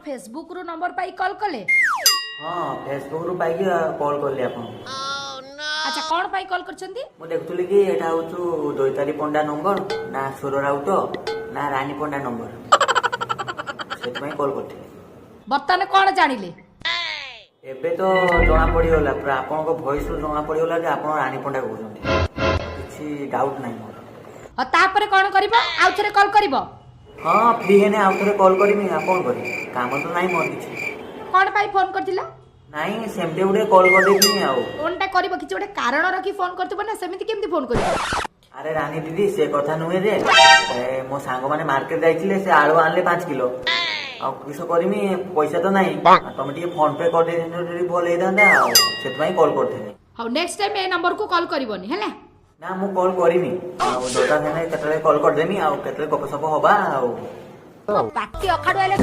Facebook रु number पाई call कले? हाँ फेसबुक रु पाई कॉल करली आपन। अच्छा कौन पाई कॉल करछंती? मु देखुतली कि एटा होचु दोइतारी पंडा नंबर ना सुर राउत ना रानी पंडा नंबर सेत में कॉल करथि। बर्तमान कौन जानिले? एबे तो जना पड़ी गला पर आपन को वॉइस रु जना पड़ी गला जे आपन रानी पंडा कहउछंती किछि डाउट नाही मोर। और तापर कौन करिवो? आउ थरे कॉल करिवो? हाँ फ्री हेने आउ थरे कॉल करमी आपन करी काम तो नाही मोर किछि। कौन पाई फोन करथिला? नाही सेमते उडे कॉल कर देथि आउ। फोनटा करिवो किछि ओटे कारण रखी फोन करथिबो ना सेमिति केमति फोन करिवो? अरे रानी दीदी से कथा नुहे जे मो सांग माने मार्केट जाइथिले से आलू आनले 5 किलो आ किस करमी पैसा तो नाही तुम टिके फोन पे कर दे भल हेदांदा सेत में कॉल करथि। How next time A number को कॉल करिवोनी हैला? ना मु कॉल करिनी आ दोता थाने केतले कॉल कर देनी आ केतले गपसप होबा आ पाटी अखाडु आले